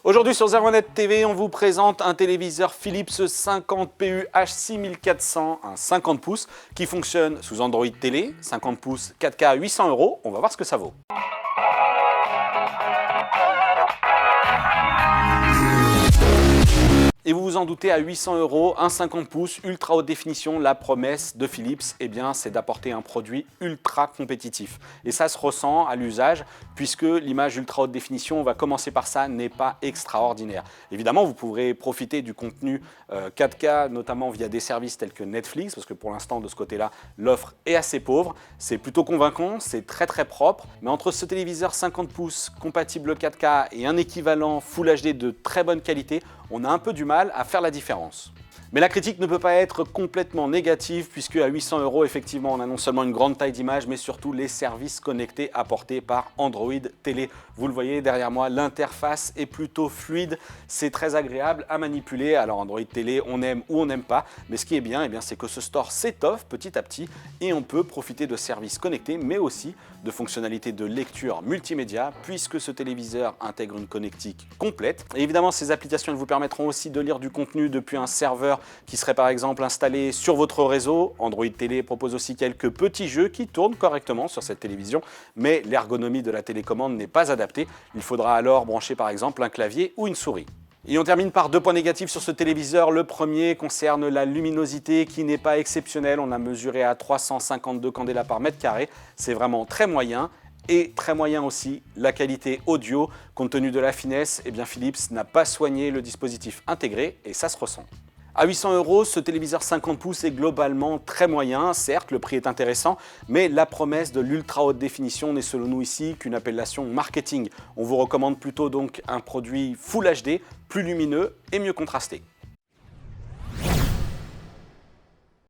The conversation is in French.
Aujourd'hui sur 01net TV, on vous présente un téléviseur Philips 50 PU H6400, un 50 pouces qui fonctionne sous Android Télé, 50 pouces 4K à 800 €. On va voir ce que ça vaut. Et vous vous en doutez, à 800 €, un 50 pouces ultra haute définition, la promesse de Philips, eh bien, c'est d'apporter un produit ultra compétitif. Et ça se ressent à l'usage, puisque l'image ultra haute définition, on va commencer par ça, n'est pas extraordinaire. Évidemment, vous pourrez profiter du contenu 4K, notamment via des services tels que Netflix, parce que pour l'instant, de ce côté-là, l'offre est assez pauvre. C'est plutôt convaincant, c'est très propre. Mais entre ce téléviseur 50 pouces compatible 4K et un équivalent Full HD de très bonne qualité, on a un peu du mal à faire la différence. Mais la critique ne peut pas être complètement négative puisque à 800 €, effectivement, on a non seulement une grande taille d'image, mais surtout les services connectés apportés par Android Télé. Vous le voyez derrière moi, l'interface est plutôt fluide, c'est très agréable à manipuler. Alors Android Télé, on aime ou on n'aime pas, mais ce qui est bien, c'est que ce store s'étoffe petit à petit et on peut profiter de services connectés, mais aussi de fonctionnalités de lecture multimédia puisque ce téléviseur intègre une connectique complète. Et évidemment, ces applications vous permettront aussi de lire du contenu depuis un serveur qui serait par exemple installé sur votre réseau. Android Télé propose aussi quelques petits jeux qui tournent correctement sur cette télévision, mais l'ergonomie de la télécommande n'est pas adaptée. Il faudra alors brancher par exemple un clavier ou une souris. Et on termine par deux points négatifs sur ce téléviseur. Le premier concerne la luminosité qui n'est pas exceptionnelle. On a mesuré à 352 candela par mètre carré. C'est vraiment très moyen. Et très moyen aussi la qualité audio. Compte tenu de la finesse, Philips n'a pas soigné le dispositif intégré et ça se ressent. À 800 €, ce téléviseur 50 pouces est globalement très moyen. Certes, le prix est intéressant, mais la promesse de l'ultra haute définition n'est selon nous ici qu'une appellation marketing. On vous recommande plutôt donc un produit Full HD, plus lumineux et mieux contrasté.